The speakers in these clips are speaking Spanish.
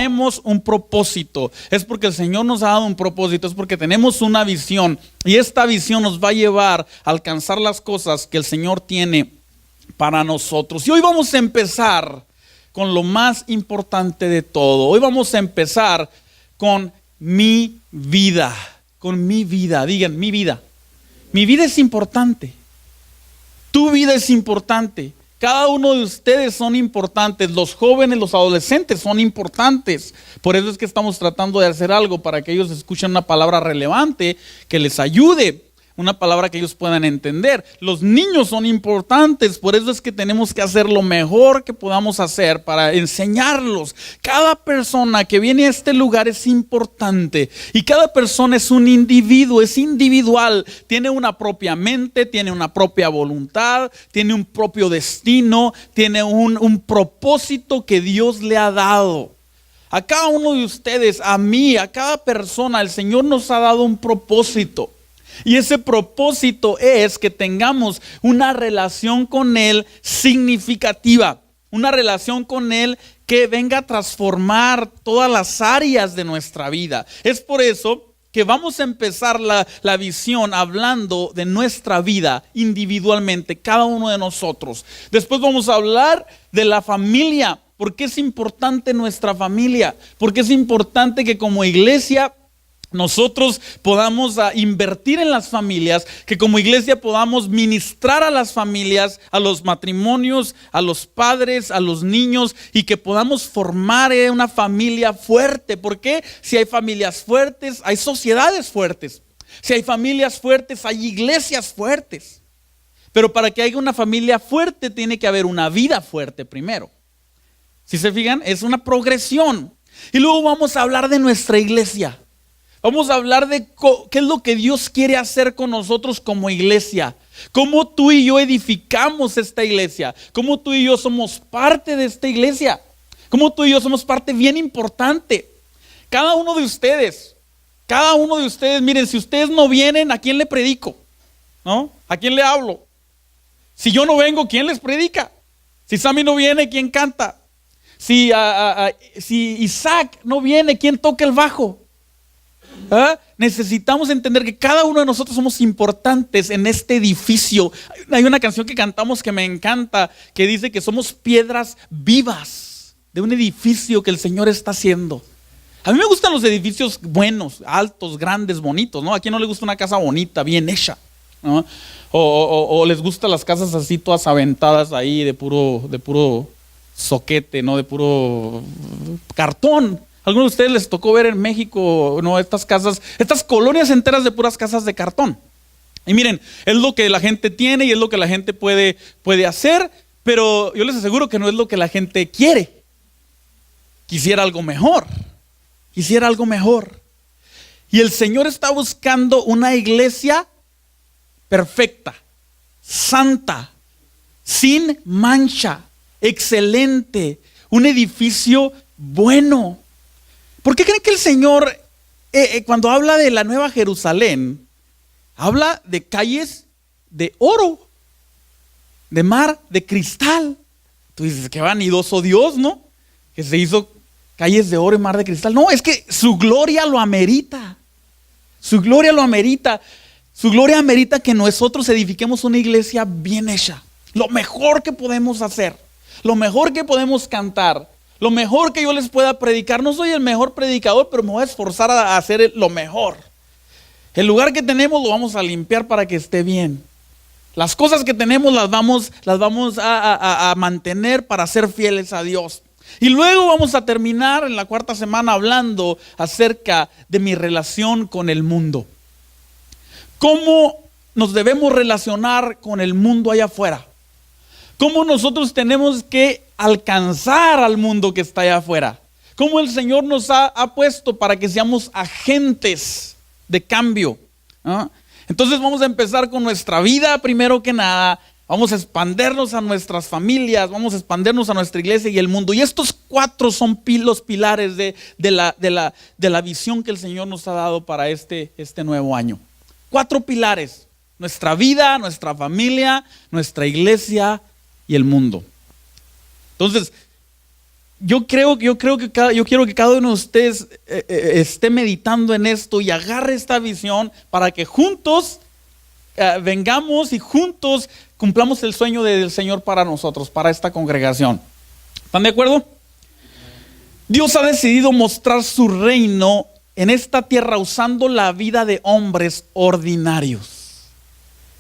traemos un propósito. Es porque el Señor nos ha dado un propósito, es porque tenemos una visión. Y esta visión nos va a llevar a alcanzar las cosas que el Señor tiene para nosotros. Y hoy vamos a empezar con lo más importante de todo. Hoy vamos a empezar con mi vida. Con mi vida. Digan, mi vida. Mi vida es importante. Tu vida es importante. Cada uno de ustedes son importantes. Los jóvenes, los adolescentes son importantes. Por eso es que estamos tratando de hacer algo para que ellos escuchen una palabra relevante que les ayude. Una palabra que ellos puedan entender. Los niños son importantes, por eso es que tenemos que hacer lo mejor que podamos hacer para enseñarlos. Cada persona que viene a este lugar es importante y cada persona es un individuo, es individual. Tiene una propia mente, tiene una propia voluntad, tiene un propio destino, tiene un propósito que Dios le ha dado. A cada uno de ustedes, a mí, a cada persona, el Señor nos ha dado un propósito. Y ese propósito es que tengamos una relación con Él significativa, una relación con Él que venga a transformar todas las áreas de nuestra vida. Es por eso que vamos a empezar la visión hablando de nuestra vida individualmente, cada uno de nosotros. Después vamos a hablar de la familia. ¿Por qué es importante nuestra familia? Porque es importante que como iglesia nosotros podamos invertir en las familias, que como iglesia podamos ministrar a las familias, a los matrimonios, a los padres, a los niños, y que podamos formar una familia fuerte. Porque si hay familias fuertes, hay sociedades fuertes. Si hay familias fuertes, hay iglesias fuertes. Pero para que haya una familia fuerte, tiene que haber una vida fuerte primero. Si se fijan, es una progresión. Y luego vamos a hablar de nuestra iglesia. Vamos a hablar de qué es lo que Dios quiere hacer con nosotros como iglesia. Cómo tú y yo edificamos esta iglesia. Cómo tú y yo somos parte de esta iglesia. Cómo tú y yo somos parte bien importante. Cada uno de ustedes, miren, si ustedes no vienen, ¿a quién le predico? ¿No? ¿A quién le hablo? Si yo no vengo, ¿quién les predica? Si Sammy no viene, ¿quién canta? Si Isaac no viene, ¿quién toca el bajo? Necesitamos entender que cada uno de nosotros somos importantes en este edificio. Hay una canción que cantamos que me encanta, que dice que somos piedras vivas de un edificio que el Señor está haciendo. A mí me gustan los edificios buenos, altos, grandes, bonitos, ¿no? ¿A quién no le gusta una casa bonita, bien hecha? ¿No? O les gustan las casas así todas aventadas ahí de puro soquete, ¿no? De puro cartón. ¿Algunos de ustedes les tocó ver en México, no, estas casas, estas colonias enteras de puras casas de cartón? Y miren, es lo que la gente tiene y es lo que la gente puede hacer, pero yo les aseguro que no es lo que la gente quiere. Quisiera algo mejor. Y el Señor está buscando una iglesia perfecta, santa, sin mancha, excelente, un edificio bueno. ¿Por qué creen que el Señor, cuando habla de la Nueva Jerusalén, habla de calles de oro, de mar, de cristal? Tú dices, qué vanidoso Dios, ¿no? Que se hizo calles de oro y mar de cristal. No, es que su gloria lo amerita. Su gloria lo amerita. Su gloria amerita que nosotros edifiquemos una iglesia bien hecha. Lo mejor que podemos hacer, lo mejor que podemos cantar, lo mejor que yo les pueda predicar. No soy el mejor predicador, pero me voy a esforzar a hacer lo mejor. El lugar que tenemos lo vamos a limpiar para que esté bien. Las cosas que tenemos las vamos a mantener para ser fieles a Dios. Y luego vamos a terminar en la cuarta semana hablando acerca de mi relación con el mundo. ¿Cómo nos debemos relacionar con el mundo allá afuera? ¿Cómo nosotros tenemos que alcanzar al mundo que está allá afuera? ¿Cómo el Señor nos ha puesto para que seamos agentes de cambio? ¿Ah? Entonces vamos a empezar con nuestra vida primero que nada. Vamos a expandernos a nuestras familias, vamos a expandernos a nuestra iglesia y el mundo. Y estos cuatro son los pilares de la visión que el Señor nos ha dado para este nuevo año. 4 pilares: nuestra vida, nuestra familia, nuestra iglesia y el mundo. Entonces, yo quiero que cada uno de ustedes esté meditando en esto y agarre esta visión para que juntos vengamos y juntos cumplamos el sueño del Señor para nosotros, para esta congregación. ¿Están de acuerdo? Dios ha decidido mostrar su reino en esta tierra usando la vida de hombres ordinarios.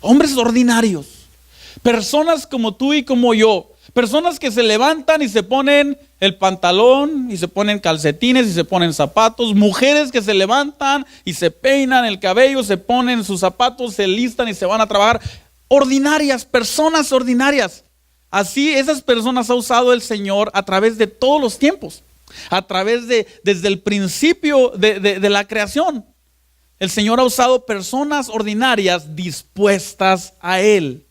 Hombres ordinarios. Personas como tú y como yo. Personas que se levantan y se ponen el pantalón y se ponen calcetines y se ponen zapatos. Mujeres que se levantan y se peinan el cabello, se ponen sus zapatos, se listan y se van a trabajar. Ordinarias, personas ordinarias. Así esas personas ha usado el Señor a través de todos los tiempos. Desde el principio de la creación. El Señor ha usado personas ordinarias dispuestas a Él.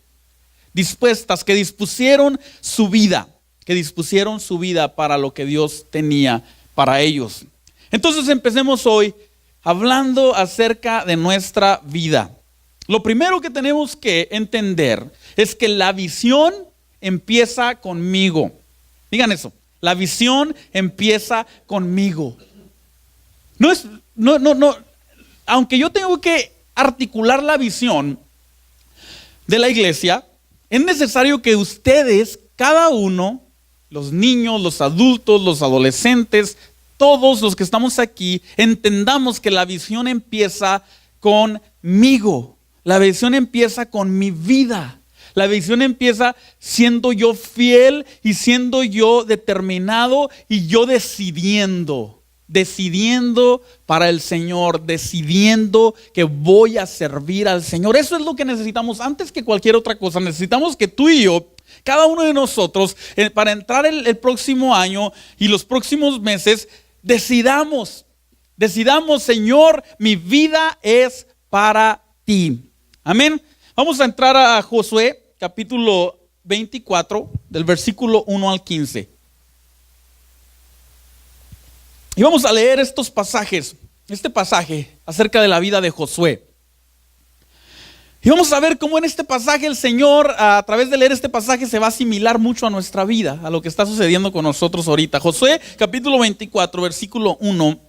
Dispuestas, que dispusieron su vida para lo que Dios tenía para ellos. Entonces empecemos hoy hablando acerca de nuestra vida. Lo primero que tenemos que entender es que la visión empieza conmigo. Digan eso, la visión empieza conmigo. Aunque yo tengo que articular la visión de la iglesia, es necesario que ustedes, cada uno, los niños, los adultos, los adolescentes, todos los que estamos aquí, entendamos que la visión empieza conmigo. La visión empieza con mi vida. La visión empieza siendo yo fiel y siendo yo determinado y yo decidiendo para el Señor, decidiendo que voy a servir al Señor. Eso es lo que necesitamos antes que cualquier otra cosa. Necesitamos que tú y yo, cada uno de nosotros, para entrar el próximo año y los próximos meses, decidamos, Señor, mi vida es para ti. Amén. Vamos a entrar a Josué, capítulo 24, del versículo 1 al 15. Y vamos a leer este pasaje acerca de la vida de Josué. Y vamos a ver cómo en este pasaje el Señor, a través de leer este pasaje, se va a asimilar mucho a nuestra vida, a lo que está sucediendo con nosotros ahorita. Josué, capítulo 24, versículo 1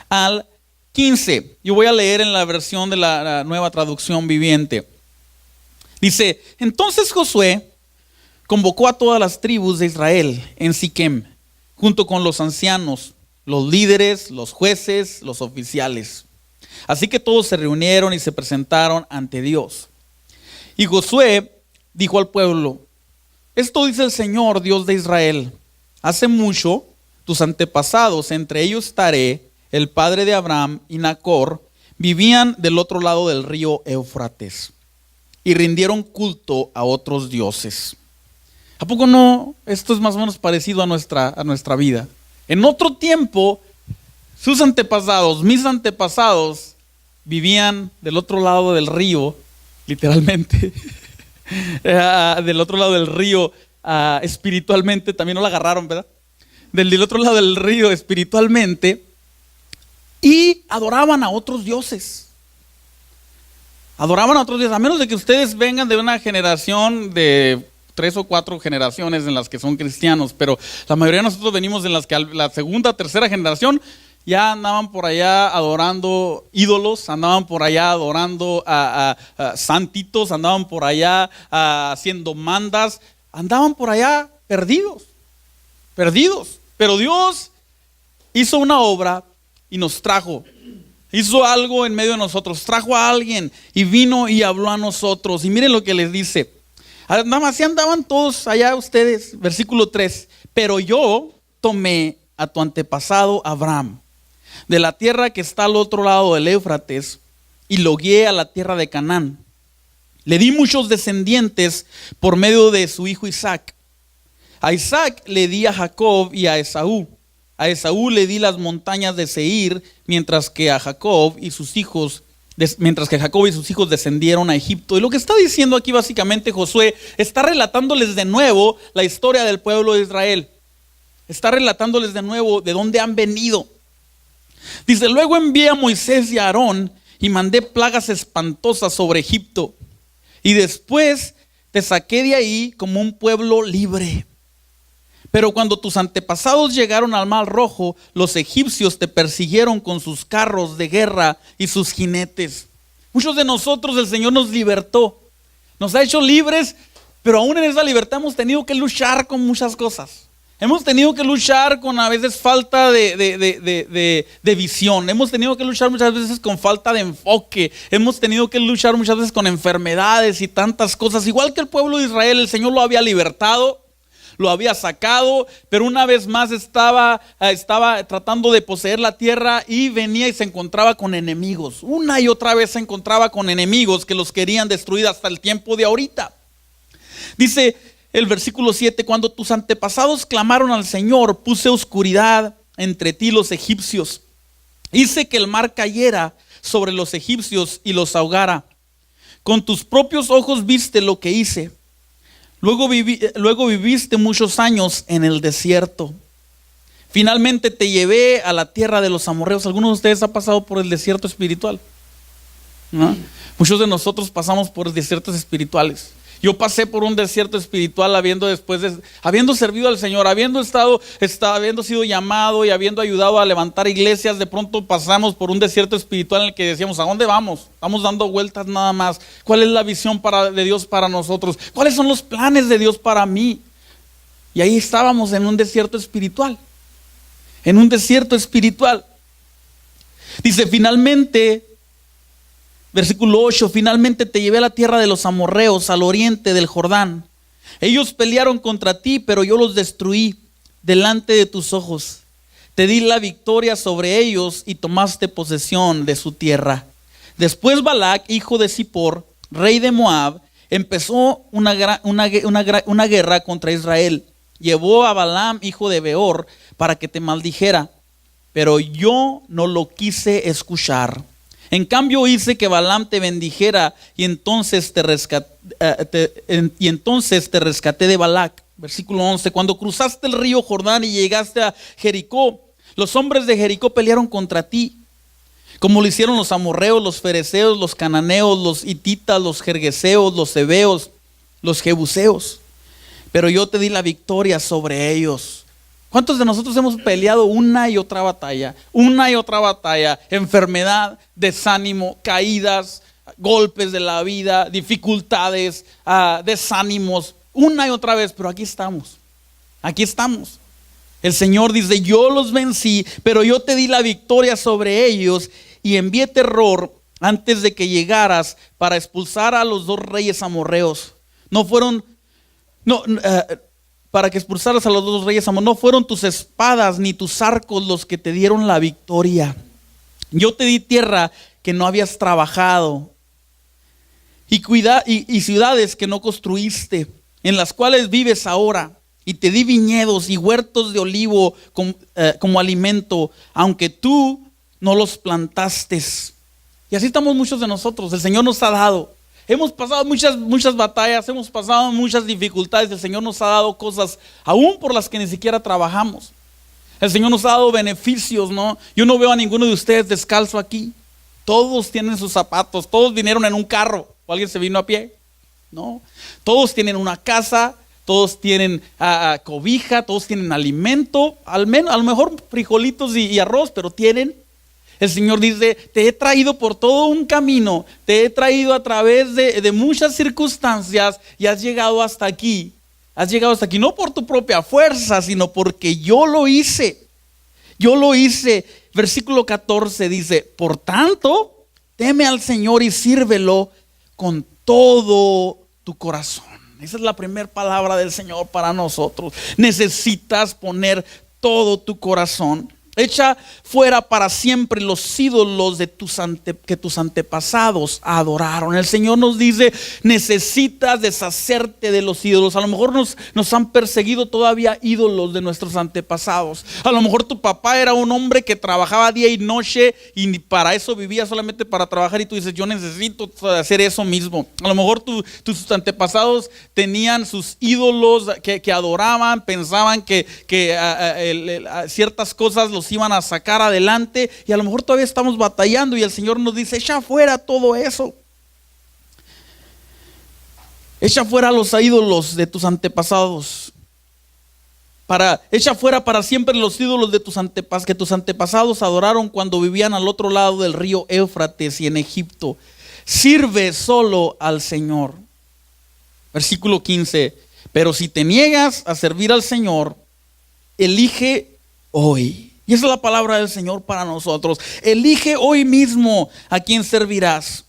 al 15. Yo voy a leer en la versión de la Nueva Traducción Viviente. Dice: entonces Josué convocó a todas las tribus de Israel en Siquem, junto con los ancianos, los líderes, los jueces, los oficiales. Así que todos se reunieron y se presentaron ante Dios. Y Josué dijo al pueblo: esto dice el Señor, Dios de Israel: hace mucho tus antepasados, entre ellos Taré, el padre de Abraham, y Nacor, vivían del otro lado del río Éufrates y rindieron culto a otros dioses. ¿A poco no? Esto es más o menos parecido a nuestra vida. En otro tiempo, sus antepasados, mis antepasados, vivían del otro lado del río, literalmente, del otro lado del río, espiritualmente, también no la agarraron, ¿verdad? Del otro lado del río, espiritualmente, y adoraban a otros dioses. Adoraban a otros dioses, a menos de que ustedes vengan de una generación de 3 o 4 generaciones en las que son cristianos, pero la mayoría de nosotros venimos en las que la segunda, tercera generación ya andaban por allá adorando ídolos, andaban por allá adorando a santitos, andaban por allá haciendo mandas, andaban por allá perdidos. Pero Dios hizo una obra y nos trajo. Hizo algo en medio de nosotros, trajo a alguien y vino y habló a nosotros. Y miren lo que les dice. Así andaban todos allá ustedes, versículo 3. Pero yo tomé a tu antepasado Abraham de la tierra que está al otro lado del Éufrates y lo guié a la tierra de Canaán. Le di muchos descendientes por medio de su hijo Isaac. A Isaac le di a Jacob y a Esaú. A Esaú le di las montañas de Seir, mientras que Jacob y sus hijos descendieron a Egipto. Y lo que está diciendo aquí básicamente Josué, está relatándoles de nuevo la historia del pueblo de Israel. Está relatándoles de nuevo de dónde han venido. Dice: luego envié a Moisés y a Aarón y mandé plagas espantosas sobre Egipto. Y después te saqué de ahí como un pueblo libre. Pero cuando tus antepasados llegaron al Mar Rojo, los egipcios te persiguieron con sus carros de guerra y sus jinetes. Muchos de nosotros el Señor nos libertó, nos ha hecho libres, pero aún en esa libertad hemos tenido que luchar con muchas cosas. Hemos tenido que luchar con a veces falta de visión. Hemos tenido que luchar muchas veces con falta de enfoque. Hemos tenido que luchar muchas veces con enfermedades y tantas cosas. Igual que el pueblo de Israel, el Señor lo había libertado, lo había sacado, pero una vez más estaba tratando de poseer la tierra y venía y se encontraba con enemigos. Una y otra vez se encontraba con enemigos que los querían destruir hasta el tiempo de ahorita. Dice el versículo 7, cuando tus antepasados clamaron al Señor, puse oscuridad entre ti y los egipcios. Hice que el mar cayera sobre los egipcios y los ahogara. Con tus propios ojos viste lo que hice. Luego viviste muchos años en el desierto. Finalmente te llevé a la tierra de los amorreos. ¿Algunos de ustedes han pasado por el desierto espiritual? ¿No? Muchos de nosotros pasamos por desiertos espirituales. Yo pasé por un desierto espiritual habiendo servido al Señor, habiendo sido llamado y habiendo ayudado a levantar iglesias. De pronto pasamos por un desierto espiritual en el que decíamos, ¿a dónde vamos? Estamos dando vueltas nada más. ¿Cuál es la visión de Dios para nosotros? ¿Cuáles son los planes de Dios para mí? Y ahí estábamos en un desierto espiritual. En un desierto espiritual. Dice, finalmente, versículo 8, finalmente te llevé a la tierra de los amorreos, al oriente del Jordán. Ellos pelearon contra ti, pero yo los destruí delante de tus ojos. Te di la victoria sobre ellos y tomaste posesión de su tierra. Después Balac, hijo de Zippor, rey de Moab, empezó una guerra contra Israel. Llevó a Balaam, hijo de Beor, para que te maldijera, pero yo no lo quise escuchar. En cambio hice que Balaam te bendijera y entonces te rescaté de Balac. Versículo 11, cuando cruzaste el río Jordán y llegaste a Jericó, los hombres de Jericó pelearon contra ti, como lo hicieron los amorreos, los fereceos, los cananeos, los hititas, los jergueseos, los heveos, los jebuseos. Pero yo te di la victoria sobre ellos. ¿Cuántos de nosotros hemos peleado una y otra batalla? Una y otra batalla. Enfermedad, desánimo, caídas, golpes de la vida, dificultades, desánimos. Una y otra vez, pero aquí estamos. Aquí estamos. El Señor dice, yo los vencí, pero yo te di la victoria sobre ellos y envié terror antes de que llegaras para expulsar a los dos reyes amorreos. Para que expulsaras a los dos reyes amorreos. No fueron tus espadas ni tus arcos los que te dieron la victoria. Yo te di tierra que no habías trabajado y ciudades que no construiste, en las cuales vives ahora. Y te di viñedos y huertos de olivo como alimento, aunque tú no los plantaste. Y así estamos muchos de nosotros. El Señor nos ha dado. Hemos pasado muchas batallas, hemos pasado muchas dificultades. El Señor nos ha dado cosas, aún por las que ni siquiera trabajamos. El Señor nos ha dado beneficios, ¿no? Yo no veo a ninguno de ustedes descalzo aquí. Todos tienen sus zapatos, todos vinieron en un carro. ¿O alguien se vino a pie? No. Todos tienen una casa, todos tienen cobija, todos tienen alimento. A lo mejor frijolitos y arroz, pero tienen. El Señor dice, te he traído por todo un camino, te he traído a través de muchas circunstancias y has llegado hasta aquí. Has llegado hasta aquí, no por tu propia fuerza, sino porque yo lo hice. Yo lo hice. Versículo 14 dice, por tanto, teme al Señor y sírvelo con todo tu corazón. Esa es la primera palabra del Señor para nosotros. Necesitas poner todo tu corazón. Echa fuera para siempre los ídolos que tus antepasados adoraron. El Señor nos dice, necesitas deshacerte de los ídolos. A lo mejor nos han perseguido todavía ídolos de nuestros antepasados. A lo mejor tu papá era un hombre que trabajaba día y noche y para eso vivía, solamente para trabajar, y tú dices, yo necesito hacer eso mismo. A lo mejor tus antepasados tenían sus ídolos que adoraban, pensaban que ciertas cosas los iban a sacar adelante, y a lo mejor todavía estamos batallando, y el Señor nos dice, echa fuera todo eso. Echa fuera los ídolos de tus antepasados. Echa fuera para siempre los ídolos de que tus antepasados adoraron cuando vivían al otro lado del río Éufrates y en Egipto. Sirve solo al Señor. Versículo 15. Pero si te niegas a servir al Señor, elige hoy. Y esa es la palabra del Señor para nosotros. Elige hoy mismo a quién servirás.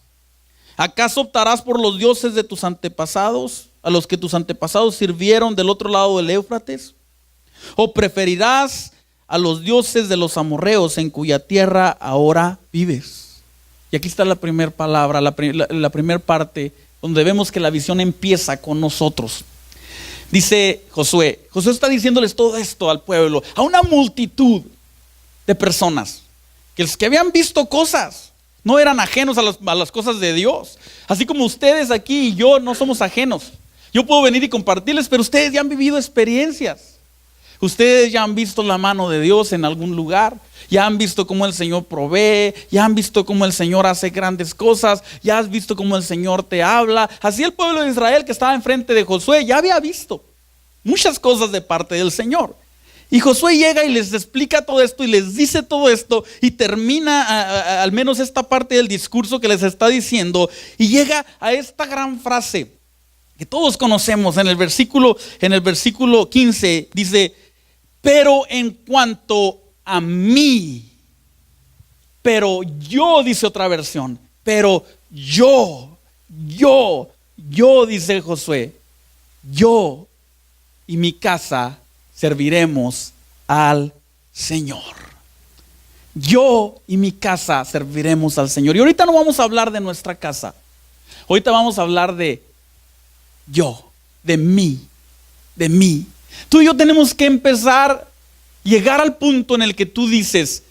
¿Acaso optarás por los dioses de tus antepasados, a los que tus antepasados sirvieron del otro lado del Éufrates? ¿O preferirás a los dioses de los amorreos en cuya tierra ahora vives? Y aquí está la primera palabra, la primera parte, donde vemos que la visión empieza con nosotros. Dice Josué está diciéndoles todo esto al pueblo, a una multitud de personas que habían visto cosas, no eran ajenos a las cosas de Dios. Así como ustedes aquí y yo no somos ajenos. Yo puedo venir y compartirles, pero ustedes ya han vivido experiencias. Ustedes ya han visto la mano de Dios en algún lugar, ya han visto cómo el Señor provee, ya han visto cómo el Señor hace grandes cosas, ya has visto cómo el Señor te habla. Así el pueblo de Israel que estaba enfrente de Josué ya había visto muchas cosas de parte del Señor. Y Josué llega y les explica todo esto y les dice todo esto y termina al menos esta parte del discurso que les está diciendo y llega a esta gran frase que todos conocemos en el versículo 15, dice: pero en cuanto a mí, pero yo, dice otra versión, pero yo, dice Josué, yo y mi casa serviremos al Señor. Yo y mi casa serviremos al Señor. Y ahorita no vamos a hablar de nuestra casa. Ahorita vamos a hablar de yo, de mí. Tú y yo tenemos que llegar al punto en el que tú dices,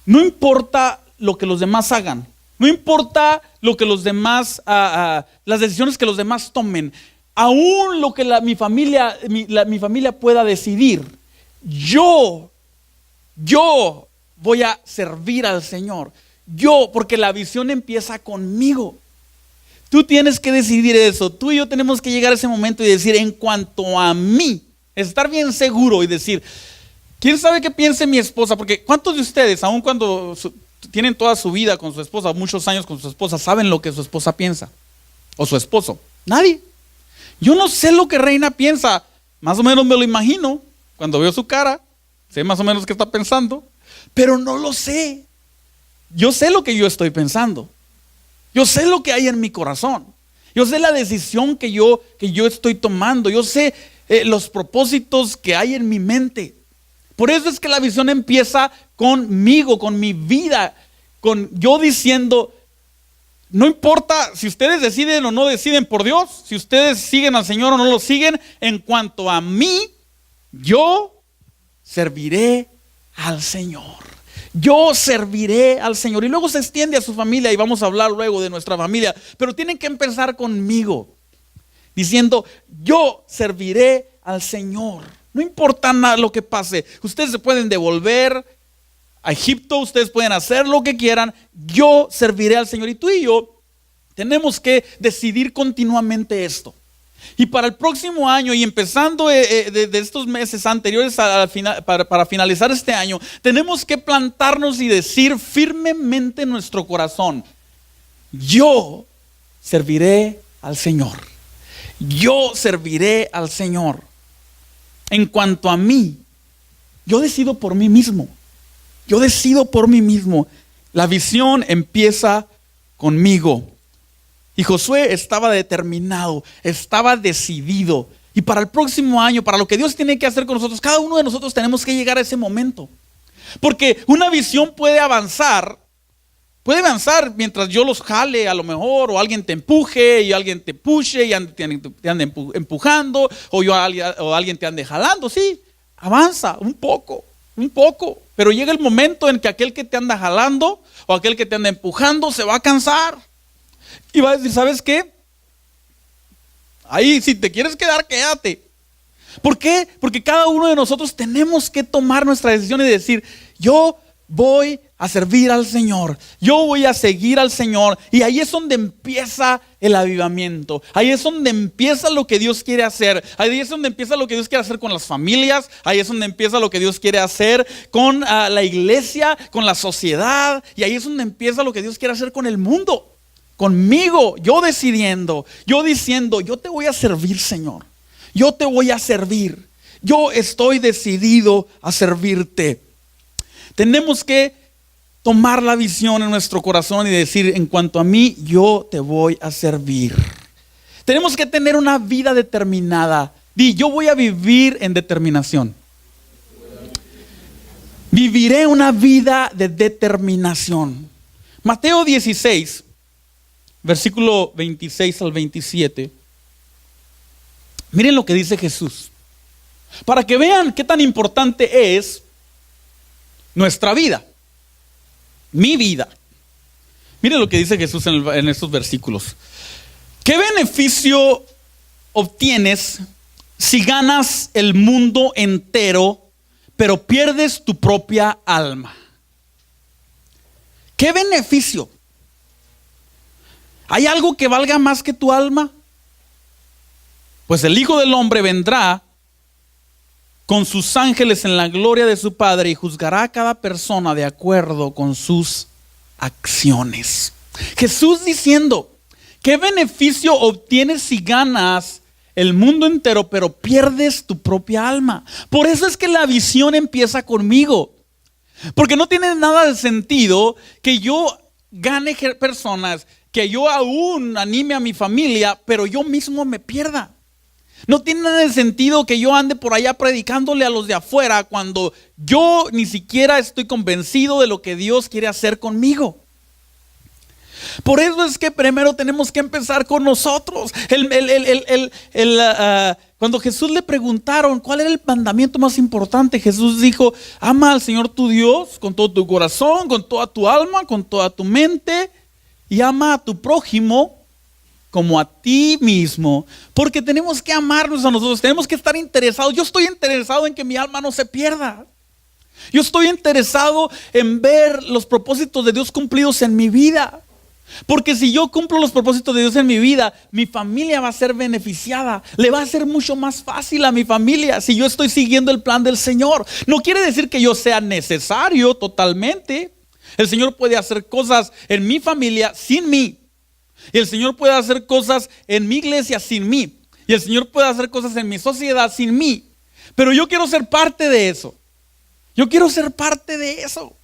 no importa lo que los demás hagan, no importa lo que los demás, las decisiones que los demás tomen, aún lo que mi familia pueda decidir, yo voy a servir al Señor. Porque la visión empieza conmigo. Tú tienes que decidir eso. Tú y yo tenemos que llegar a ese momento y decir, en cuanto a mí, estar bien seguro y decir, ¿quién sabe qué piense mi esposa? Porque ¿cuántos de ustedes, aun cuando tienen toda su vida con su esposa, muchos años con su esposa, saben lo que su esposa piensa? O su esposo. Nadie. Yo no sé lo que Reina piensa. Más o menos me lo imagino. Cuando veo su cara, sé más o menos qué está pensando. Pero no lo sé. Yo sé lo que yo estoy pensando. Yo sé lo que hay en mi corazón. Yo sé la decisión que yo estoy tomando. Yo sé los propósitos que hay en mi mente. Por eso es que la visión empieza conmigo, con mi vida, con yo diciendo, no importa si ustedes deciden o no deciden por Dios, si ustedes siguen al Señor o no lo siguen, en cuanto a mí, yo serviré al Señor. Yo serviré al Señor. Y luego se extiende a su familia y vamos a hablar luego de nuestra familia. Pero tienen que empezar conmigo, diciendo, yo serviré al Señor. No importa nada lo que pase. Ustedes se pueden devolver a Egipto, ustedes pueden hacer lo que quieran. Yo serviré al Señor. Y tú y yo tenemos que decidir continuamente esto. Y para el próximo año y empezando de estos meses anteriores para finalizar este año, tenemos que plantarnos y decir firmemente en nuestro corazón, yo serviré al Señor. Yo serviré al Señor. En cuanto a mí, yo decido por mí mismo. Yo decido por mí mismo. La visión empieza conmigo. Y Josué estaba determinado, estaba decidido. Y para el próximo año, para lo que Dios tiene que hacer con nosotros, cada uno de nosotros tenemos que llegar a ese momento. Porque una visión puede avanzar mientras yo los jale a lo mejor, o alguien te empuje y alguien te pushe y te ande empujando, o alguien te ande jalando. Sí, avanza un poco. Pero llega el momento en que aquel que te anda jalando o aquel que te anda empujando se va a cansar. Y va a decir, ¿sabes qué? Ahí, si te quieres quedar, quédate. ¿Por qué? Porque cada uno de nosotros tenemos que tomar nuestra decisión y decir, yo voy a servir al Señor. Yo voy a seguir al Señor. Y ahí es donde empieza el avivamiento. Ahí es donde empieza lo que Dios quiere hacer. Ahí es donde empieza lo que Dios quiere hacer con las familias. Ahí es donde empieza lo que Dios quiere hacer con la iglesia, con la sociedad. Y ahí es donde empieza lo que Dios quiere hacer con el mundo. Conmigo, yo decidiendo, yo diciendo, yo te voy a servir, Señor. Yo te voy a servir. Yo estoy decidido a servirte. Tenemos que tomar la visión en nuestro corazón y decir: en cuanto a mí, yo te voy a servir. Tenemos que tener una vida determinada. Di: yo voy a vivir en determinación. Viviré una vida de determinación. Mateo 16, versículo 26 al 27. Miren lo que dice Jesús. Para que vean qué tan importante es nuestra vida. Mi vida. Miren lo que dice Jesús en estos versículos. ¿Qué beneficio obtienes si ganas el mundo entero, pero pierdes tu propia alma? ¿Qué beneficio? ¿Hay algo que valga más que tu alma? Pues el Hijo del Hombre vendrá con sus ángeles en la gloria de su Padre y juzgará a cada persona de acuerdo con sus acciones. Jesús diciendo: ¿qué beneficio obtienes si ganas el mundo entero pero pierdes tu propia alma? Por eso es que la visión empieza conmigo. Porque no tiene nada de sentido que yo gane personas, que yo aún anime a mi familia, pero yo mismo me pierda. No tiene nada de sentido que yo ande por allá predicándole a los de afuera cuando yo ni siquiera estoy convencido de lo que Dios quiere hacer conmigo. Por eso es que primero tenemos que empezar con nosotros. Cuando Jesús le preguntaron cuál era el mandamiento más importante, Jesús dijo: ama al Señor tu Dios con todo tu corazón, con toda tu alma, con toda tu mente, y ama a tu prójimo como a ti mismo. Porque tenemos que amarnos a nosotros, tenemos que estar interesados. Yo estoy interesado en que mi alma no se pierda. Yo estoy interesado en ver los propósitos de Dios cumplidos en mi vida. Porque si yo cumplo los propósitos de Dios en mi vida, mi familia va a ser beneficiada. Le va a ser mucho más fácil a mi familia si yo estoy siguiendo el plan del Señor. No quiere decir que yo sea necesario totalmente. El Señor puede hacer cosas en mi familia sin mí. Y el Señor puede hacer cosas en mi iglesia sin mí. Y el Señor puede hacer cosas en mi sociedad sin mí. Pero yo quiero ser parte de eso. Yo quiero ser parte de eso.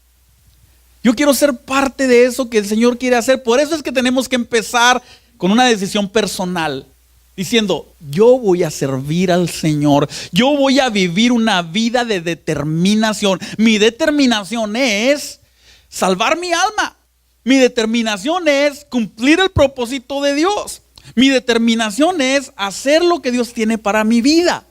Yo quiero ser parte de eso que el Señor quiere hacer. Por eso es que tenemos que empezar con una decisión personal. Diciendo: yo voy a servir al Señor. Yo voy a vivir una vida de determinación. Mi determinación es salvar mi alma. Mi determinación es cumplir el propósito de Dios. Mi determinación es hacer lo que Dios tiene para mi vida.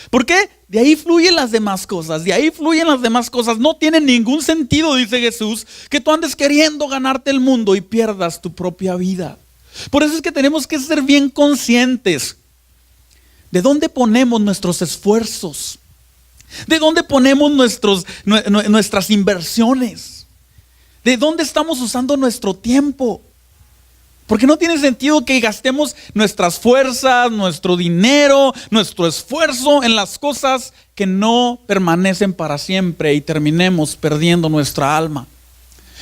¿Por qué? De ahí fluyen las demás cosas. De ahí fluyen las demás cosas. No tiene ningún sentido, dice Jesús, que tú andes queriendo ganarte el mundo y pierdas tu propia vida. Por eso es que tenemos que ser bien conscientes de dónde ponemos nuestros esfuerzos, de dónde ponemos nuestras inversiones. ¿De dónde estamos usando nuestro tiempo? Porque no tiene sentido que gastemos nuestras fuerzas, nuestro dinero, nuestro esfuerzo en las cosas que no permanecen para siempre y terminemos perdiendo nuestra alma.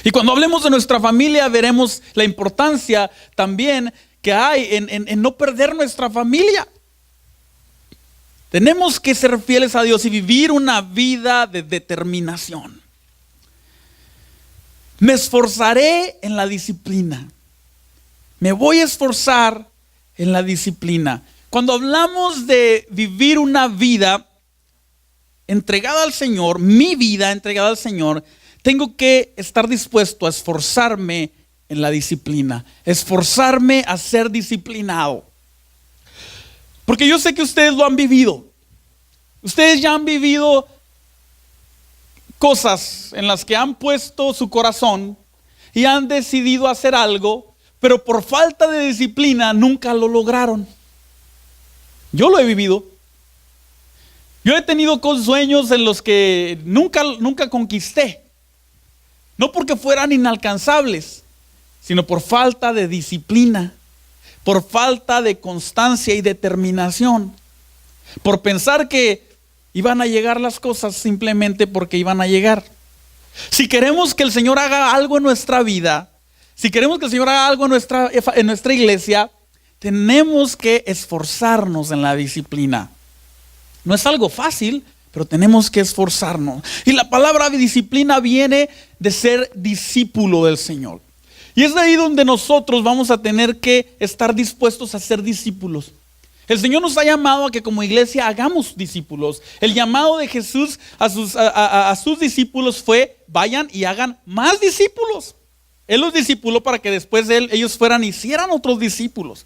Y cuando hablemos de nuestra familia, veremos la importancia también que hay en no perder nuestra familia. Tenemos que ser fieles a Dios y vivir una vida de determinación. Me esforzaré en la disciplina. Me voy a esforzar en la disciplina. Cuando hablamos de vivir una vida entregada al Señor, mi vida entregada al Señor, tengo que estar dispuesto a esforzarme en la disciplina. Esforzarme a ser disciplinado. Porque yo sé que ustedes lo han vivido. Ustedes ya han vivido cosas en las que han puesto su corazón y han decidido hacer algo, pero por falta de disciplina nunca lo lograron. Yo lo he vivido. Yo he tenido sueños en los que nunca conquisté. No porque fueran inalcanzables, sino por falta de disciplina, por falta de constancia y determinación, por pensar que iban a llegar las cosas simplemente porque iban a llegar. Si queremos que el Señor haga algo en nuestra vida, si queremos que el Señor haga algo en nuestra iglesia, tenemos que esforzarnos en la disciplina. No es algo fácil, pero tenemos que esforzarnos. Y la palabra disciplina viene de ser discípulo del Señor. Y es de ahí donde nosotros vamos a tener que estar dispuestos a ser discípulos. El Señor nos ha llamado a que como iglesia hagamos discípulos. El llamado de Jesús a sus discípulos fue: vayan y hagan más discípulos. Él los discipuló para que después de él ellos fueran y hicieran otros discípulos.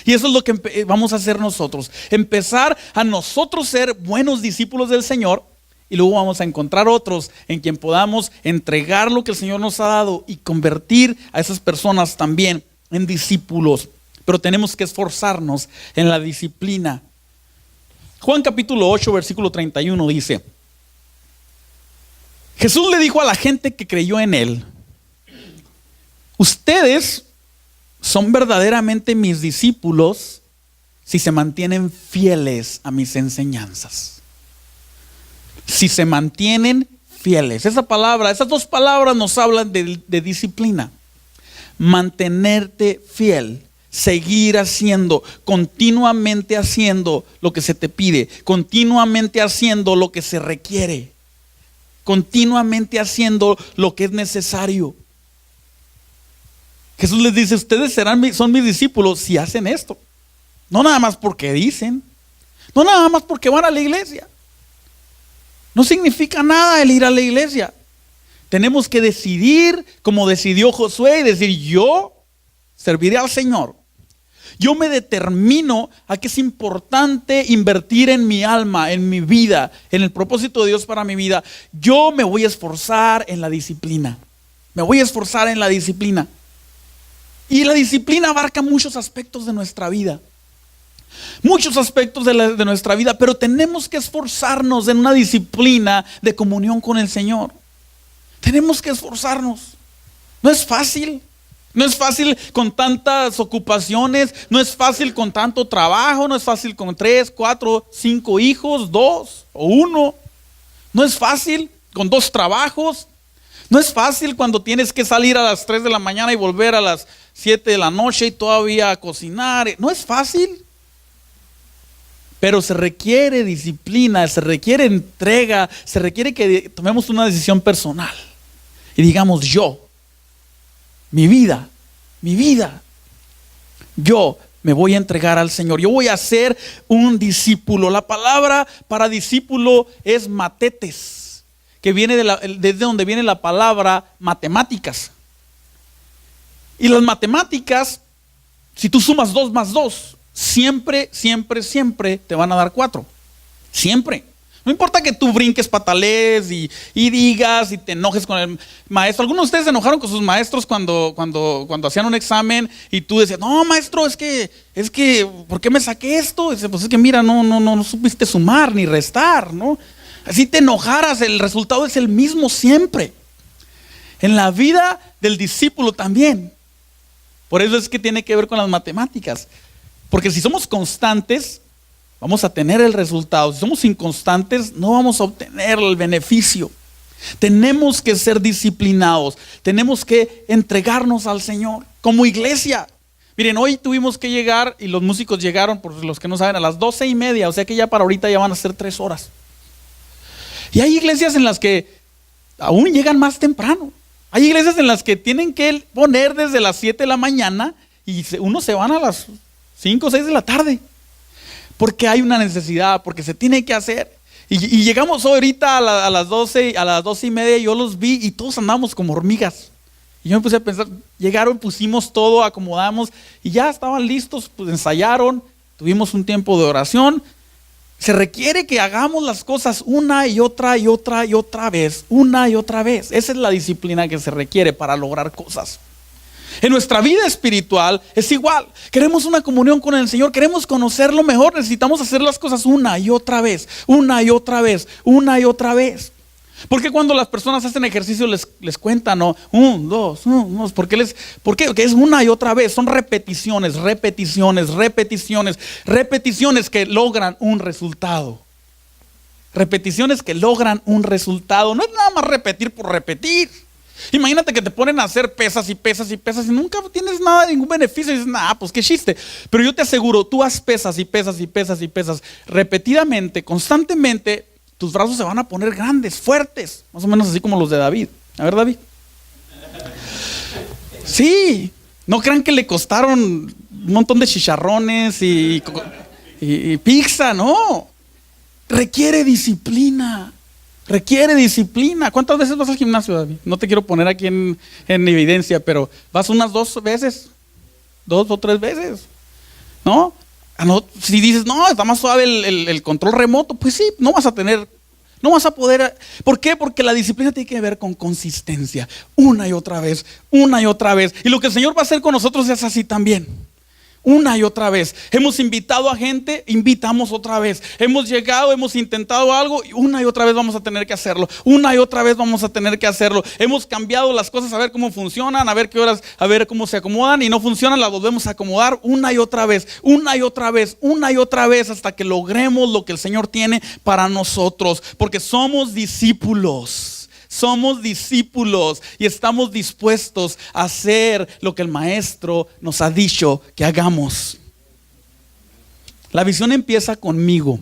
Y eso es lo que vamos a hacer nosotros. Empezar a nosotros ser buenos discípulos del Señor. Y luego vamos a encontrar otros en quien podamos entregar lo que el Señor nos ha dado y convertir a esas personas también en discípulos. Pero tenemos que esforzarnos en la disciplina. Juan capítulo 8, versículo 31 dice: Jesús le dijo a la gente que creyó en él: ustedes son verdaderamente mis discípulos si se mantienen fieles a mis enseñanzas. Si se mantienen fieles. Esas dos palabras nos hablan de disciplina. Mantenerte fiel. Seguir haciendo, continuamente haciendo lo que se te pide, continuamente haciendo lo que se requiere, continuamente haciendo lo que es necesario. Jesús les dice: ustedes son mis discípulos si hacen esto. No nada más porque dicen, no nada más porque van a la iglesia. No significa nada el ir a la iglesia. Tenemos que decidir como decidió Josué y decir: yo serviré al Señor. Yo me determino a que es importante invertir en mi alma, en mi vida, en el propósito de Dios para mi vida. Yo me voy a esforzar en la disciplina. Me voy a esforzar en la disciplina. Y la disciplina abarca muchos aspectos de nuestra vida. Muchos aspectos de nuestra vida, pero tenemos que esforzarnos en una disciplina de comunión con el Señor. Tenemos que esforzarnos. No es fácil. No es fácil con tantas ocupaciones, no es fácil con tanto trabajo, no es fácil con 3, 4, 5 hijos, 2 o 1. No es fácil con 2 trabajos. No es fácil cuando tienes que salir a las 3 de la mañana y volver a las 7 de la noche y todavía cocinar. No es fácil. Pero se requiere disciplina, se requiere entrega, se requiere que tomemos una decisión personal. Y digamos: mi vida, yo me voy a entregar al Señor. Yo voy a ser un discípulo. La palabra para discípulo es matetes, que viene desde donde viene la palabra matemáticas. Y las matemáticas, si tú sumas 2 más 2, siempre te van a dar 4. Siempre. No importa que tú brinques, patalees y digas y te enojes con el maestro. Algunos de ustedes se enojaron con sus maestros cuando hacían un examen y tú decías: no, maestro, es que, ¿por qué me saqué esto? Dice: pues es que mira, no supiste sumar ni restar, ¿no? Así te enojaras, el resultado es el mismo siempre. En la vida del discípulo también. Por eso es que tiene que ver con las matemáticas. Porque si somos constantes, vamos a tener el resultado. Si somos inconstantes, no vamos a obtener el beneficio. Tenemos que ser disciplinados. Tenemos que entregarnos al Señor como iglesia. Miren, hoy tuvimos que llegar y los músicos llegaron, por los que no saben, a las 12:30. O sea que ya para ahorita ya van a ser 3 horas. Y hay iglesias en las que aún llegan más temprano. Hay iglesias en las que tienen que poner desde las 7 de la mañana y unos se van a las 5 o 6 de la tarde. Porque hay una necesidad, porque se tiene que hacer. Y llegamos ahorita a las 12:30, yo los vi y todos andamos como hormigas. Y yo me puse a pensar, llegaron, pusimos todo, acomodamos y ya estaban listos, pues ensayaron, tuvimos un tiempo de oración. Se requiere que hagamos las cosas una y otra vez, una y otra vez. Esa es la disciplina que se requiere para lograr cosas. En nuestra vida espiritual es igual. Queremos una comunión con el Señor, queremos conocerlo mejor, necesitamos hacer las cosas una y otra vez, una y otra vez, una y otra vez. Porque cuando las personas hacen ejercicio les cuentan, ¿no? 1, 2, 1, 2. ¿Por qué? Porque es una y otra vez. Son repeticiones, repeticiones, repeticiones, repeticiones que logran un resultado. Repeticiones que logran un resultado. No es nada más repetir por repetir. Imagínate que te ponen a hacer pesas y pesas y pesas y nunca tienes nada, ningún beneficio. Y dices, nah, pues qué chiste. Pero yo te aseguro, tú haz pesas y pesas y pesas y pesas repetidamente, constantemente. Tus brazos se van a poner grandes, fuertes, más o menos así como los de David. A ver, David. Sí, no crean que le costaron un montón de chicharrones y pizza, no. Requiere disciplina. Requiere disciplina. ¿Cuántas veces vas al gimnasio, David? No te quiero poner aquí en evidencia, pero vas unas 2 veces, 2 o 3 veces, ¿no? Si dices, no, está más suave el control remoto, pues sí, no vas a poder. ¿Por qué? Porque la disciplina tiene que ver con consistencia, una y otra vez, una y otra vez. Y lo que el Señor va a hacer con nosotros es así también. Una y otra vez. Hemos invitado a gente, invitamos otra vez. Hemos llegado, hemos intentado algo y una y otra vez vamos a tener que hacerlo. Una y otra vez vamos a tener que hacerlo. Hemos cambiado las cosas a ver cómo funcionan, a ver qué horas, a ver cómo se acomodan y no funcionan, las volvemos a acomodar una y otra vez, una y otra vez, una y otra vez hasta que logremos lo que el Señor tiene para nosotros. Porque somos discípulos. Somos discípulos y estamos dispuestos a hacer lo que el Maestro nos ha dicho que hagamos. La visión empieza conmigo.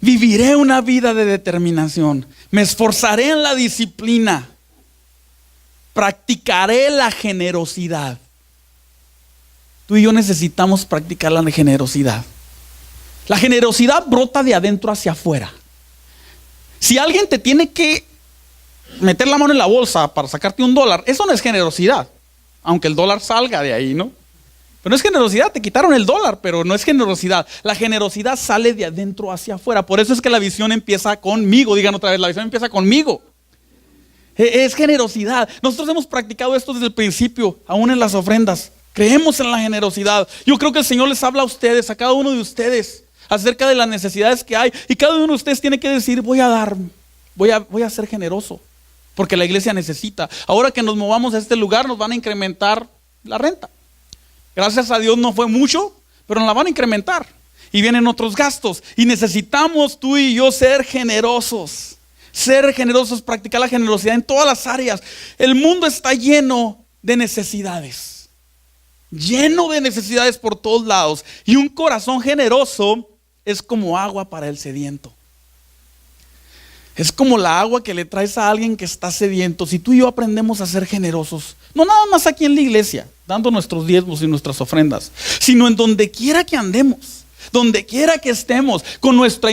Viviré una vida de determinación. Me esforzaré en la disciplina. Practicaré la generosidad. Tú y yo necesitamos practicar la generosidad. La generosidad brota de adentro hacia afuera. Si alguien te tiene que meter la mano en la bolsa para sacarte $1, eso no es generosidad, aunque el dólar salga de ahí, ¿no? Pero no es generosidad, te quitaron el dólar, pero no es generosidad. La generosidad sale de adentro hacia afuera. Por eso es que la visión empieza conmigo. Digan otra vez, la visión empieza conmigo. Es generosidad. Nosotros hemos practicado esto desde el principio, aún en las ofrendas. Creemos en la generosidad. Yo creo que el Señor les habla a ustedes, a cada uno de ustedes, acerca de las necesidades que hay. Y cada uno de ustedes tiene que decir, voy a dar, voy a ser generoso. Porque la iglesia necesita. Ahora que nos movamos a este lugar nos van a incrementar la renta. Gracias a Dios no fue mucho, pero nos la van a incrementar. Y vienen otros gastos. Y necesitamos tú y yo ser generosos. Ser generosos, practicar la generosidad en todas las áreas. El mundo está lleno de necesidades. Lleno de necesidades por todos lados. Y un corazón generoso es como agua para el sediento. Es como la agua que le traes a alguien que está sediento. Si tú y yo aprendemos a ser generosos, no nada más aquí en la iglesia, dando nuestros diezmos y nuestras ofrendas, sino en donde quiera que andemos, donde quiera que estemos, con nuestra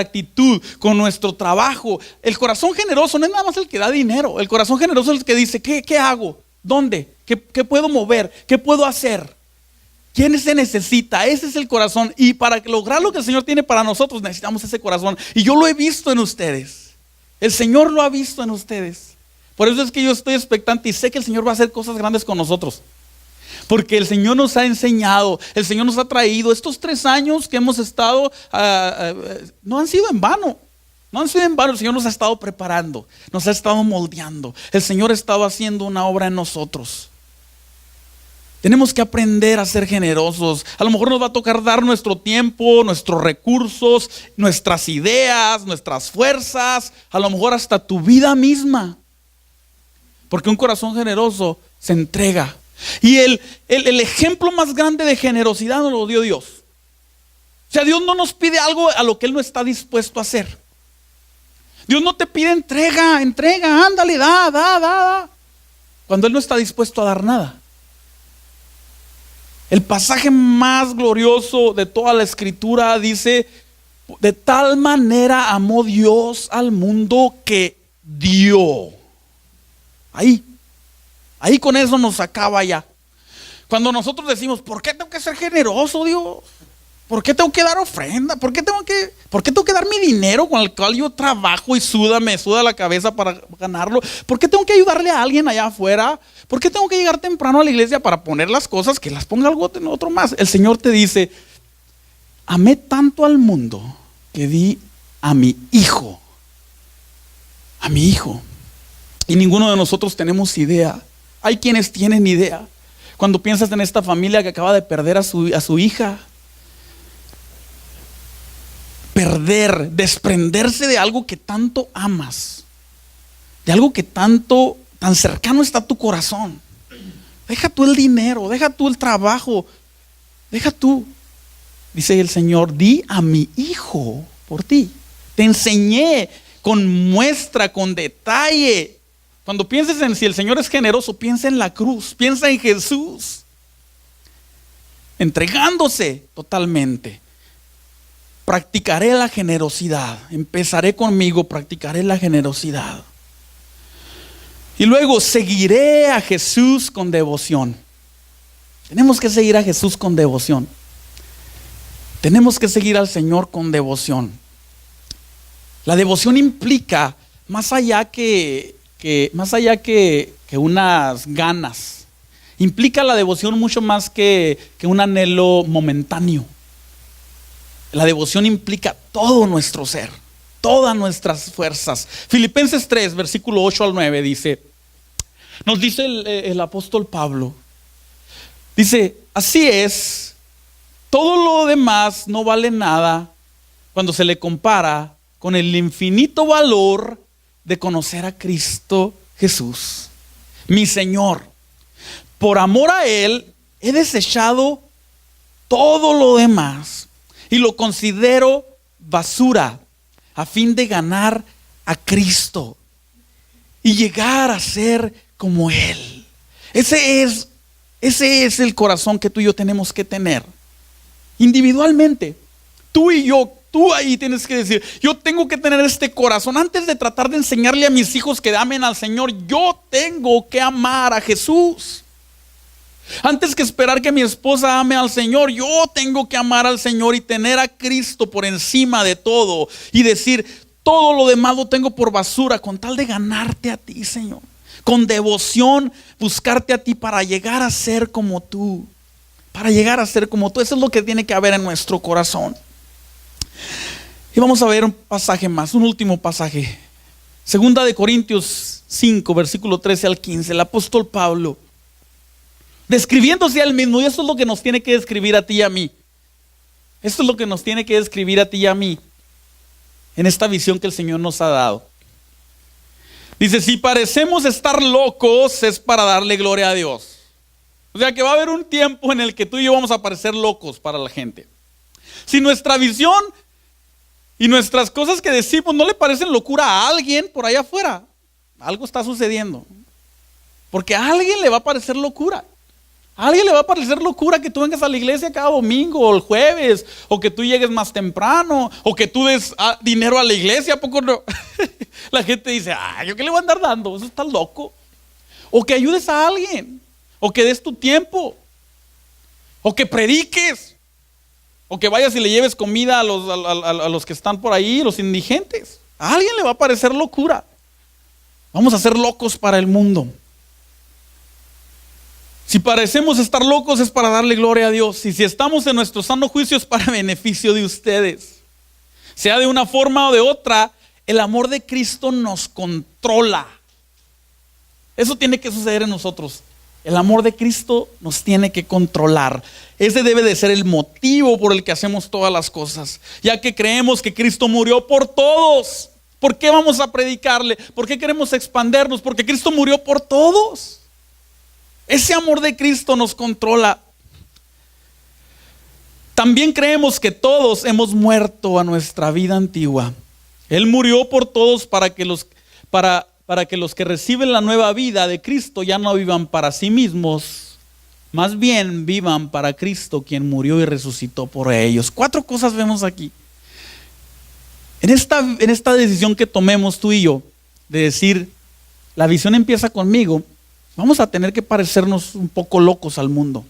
actitud, con nuestro trabajo. El corazón generoso no es nada más el que da dinero. El corazón generoso es el que dice, ¿qué hago? ¿Dónde? ¿Qué puedo mover? ¿Qué puedo hacer? ¿Quién se necesita? Ese es el corazón. Y para lograr lo que el Señor tiene para nosotros, necesitamos ese corazón. Y yo lo he visto en ustedes. El Señor lo ha visto en ustedes. Por eso es que yo estoy expectante y sé que el Señor va a hacer cosas grandes con nosotros. Porque el Señor nos ha enseñado, el Señor nos ha traído. Estos 3 años que hemos estado, no han sido en vano. No han sido en vano. El Señor nos ha estado preparando, nos ha estado moldeando. El Señor ha estado haciendo una obra en nosotros. Tenemos que aprender a ser generosos. A lo mejor nos va a tocar dar nuestro tiempo, nuestros recursos, nuestras ideas, nuestras fuerzas, a lo mejor hasta tu vida misma. Porque un corazón generoso se entrega. Y el ejemplo más grande de generosidad nos lo dio Dios. O sea, Dios no nos pide algo a lo que Él no está dispuesto a hacer. Dios no te pide entrega, ándale, da. Cuando Él no está dispuesto a dar nada. El pasaje más glorioso de toda la escritura dice, de tal manera amó Dios al mundo que dio. Ahí con eso nos acaba ya. Cuando nosotros decimos, ¿por qué tengo que ser generoso, Dios? ¿Por qué tengo que dar ofrenda? ¿Por qué tengo que dar mi dinero con el cual yo trabajo y me suda la cabeza para ganarlo? ¿Por qué tengo que ayudarle a alguien allá afuera? ¿Por qué tengo que llegar temprano a la iglesia para poner las cosas que las ponga algo en otro más? El Señor te dice, amé tanto al mundo que di a mi hijo. a mi hijo. Y ninguno de nosotros tenemos idea. Hay quienes tienen idea. Cuando piensas en esta familia que acaba de perder a su hija, perder, desprenderse de algo que tanto amas, de algo que tan cercano está a tu corazón. Deja tú el dinero, deja tú el trabajo, deja tú. Dice el Señor, di a mi hijo por ti. Te enseñé con muestra, con detalle. Cuando pienses en si el Señor es generoso, piensa en la cruz, piensa en Jesús, entregándose totalmente. Practicaré la generosidad. Empezaré conmigo, practicaré la generosidad. Y luego seguiré a Jesús con devoción. Tenemos que seguir a Jesús con devoción. Tenemos que seguir al Señor con devoción. La devoción implica más allá que unas ganas. Implica la devoción mucho más que un anhelo momentáneo. La devoción implica todo nuestro ser, todas nuestras fuerzas. Filipenses 3, versículo 8 al 9 dice, nos dice el apóstol Pablo, dice, así es, todo lo demás no vale nada cuando se le compara con el infinito valor de conocer a Cristo Jesús, mi Señor. Por amor a Él he desechado todo lo demás y lo considero basura a fin de ganar a Cristo y llegar a ser como Él. Ese es el corazón que tú y yo tenemos que tener. Individualmente, tú y yo, tú ahí tienes que decir, yo tengo que tener este corazón. Antes de tratar de enseñarle a mis hijos que amen al Señor, yo tengo que amar a Jesús. Antes que esperar que mi esposa ame al Señor, yo tengo que amar al Señor y tener a Cristo por encima de todo. Y decir, todo lo demás lo tengo por basura con tal de ganarte a ti, Señor. Con devoción, buscarte a ti para llegar a ser como tú. Para llegar a ser como tú. Eso es lo que tiene que haber en nuestro corazón. Y vamos a ver un pasaje más, un último pasaje. Segunda de Corintios 5, versículo 13 al 15. El apóstol Pablo, describiéndose a él mismo, y eso es lo que nos tiene que describir a ti y a mí. Esto es lo que nos tiene que describir a ti y a mí en esta visión que el Señor nos ha dado. Dice, si parecemos estar locos es para darle gloria a Dios. O sea que va a haber un tiempo en el que tú y yo vamos a parecer locos para la gente. Si nuestra visión y nuestras cosas que decimos no le parecen locura a alguien por allá afuera, algo está sucediendo. Porque a alguien le va a parecer locura. A alguien le va a parecer locura que tú vengas a la iglesia cada domingo o el jueves, o que tú llegues más temprano, o que tú des dinero a la iglesia. ¿A poco no? La gente dice, ¿yo qué le voy a andar dando? Eso está loco. O que ayudes a alguien, o que des tu tiempo, o que prediques, o que vayas y le lleves comida a los que están por ahí, los indigentes. A alguien le va a parecer locura. Vamos a ser locos para el mundo. Si parecemos estar locos es para darle gloria a Dios. Y si estamos en nuestro sano juicio es para beneficio de ustedes. Sea de una forma o de otra, el amor de Cristo nos controla. Eso tiene que suceder en nosotros. El amor de Cristo nos tiene que controlar. Ese debe de ser el motivo por el que hacemos todas las cosas. Ya que creemos que Cristo murió por todos. ¿Por qué vamos a predicarle? ¿Por qué queremos expandernos? Porque Cristo murió por todos. Ese amor de Cristo nos controla. También creemos que todos hemos muerto a nuestra vida antigua. Él murió por todos para que los que reciben la nueva vida de Cristo ya no vivan para sí mismos, más bien vivan para Cristo, quien murió y resucitó por ellos. 4 cosas vemos aquí. En esta decisión que tomemos tú y yo, de decir, la visión empieza conmigo, vamos a tener que parecernos un poco locos al mundo.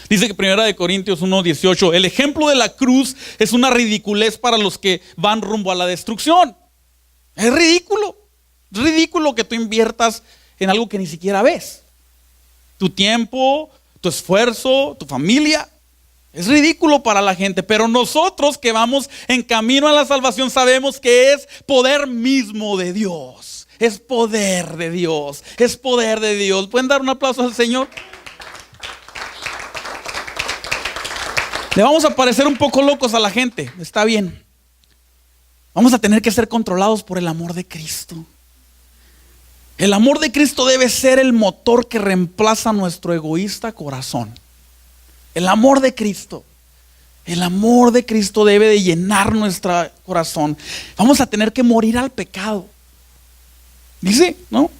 Dice que 1 Corintios 1:18, el ejemplo de la cruz es una ridiculez para los que van rumbo a la destrucción. Es ridículo que tú inviertas en algo que ni siquiera ves. Tu tiempo, tu esfuerzo, tu familia, Es ridículo para la gente, pero nosotros que vamos en camino a la salvación sabemos que es poder mismo de Dios. Es poder de Dios. Es poder de Dios. ¿Pueden dar un aplauso al Señor? Le vamos a parecer un poco locos a la gente. Está bien. Vamos a tener que ser controlados por el amor de Cristo. El amor de Cristo debe ser el motor que reemplaza nuestro egoísta corazón. El amor de Cristo. El amor de Cristo debe de llenar nuestro corazón. Vamos a tener que morir al pecado. Dice, ¿no?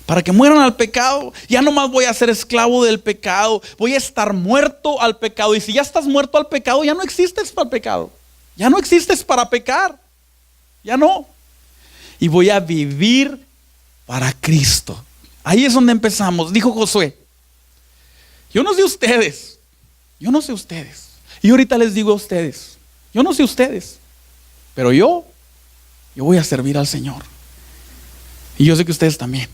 Para que mueran al pecado, ya no más voy a ser esclavo del pecado. Voy a estar muerto al pecado. Y si ya estás muerto al pecado, ya no existes para el pecado. Ya no existes para pecar. Ya no. Y voy a vivir para Cristo. Ahí es donde empezamos. Dijo Josué, yo no sé ustedes. Yo no sé ustedes. Y ahorita les digo a ustedes, yo no sé ustedes, pero yo voy a servir al Señor. Y yo sé que ustedes también.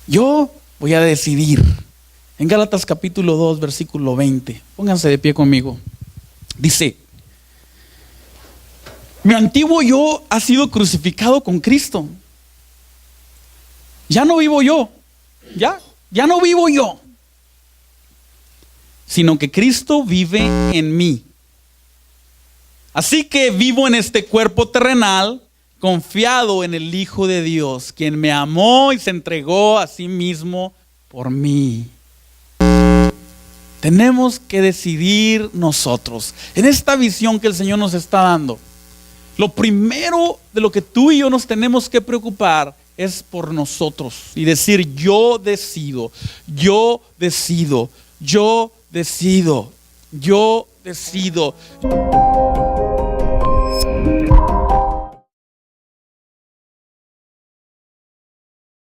Yo voy a decidir. En Gálatas capítulo 2, versículo 20. Pónganse de pie conmigo. Dice, mi antiguo yo ha sido crucificado con Cristo. Ya no vivo yo. Ya no vivo yo. Sino que Cristo vive en mí. Así que vivo en este cuerpo terrenal, confiado en el Hijo de Dios, quien me amó y se entregó a sí mismo por mí. Tenemos que decidir nosotros, en esta visión que el Señor nos está dando. Lo primero de lo que tú y yo nos tenemos que preocupar es por nosotros y decir, yo decido, yo decido, yo decido, yo decido.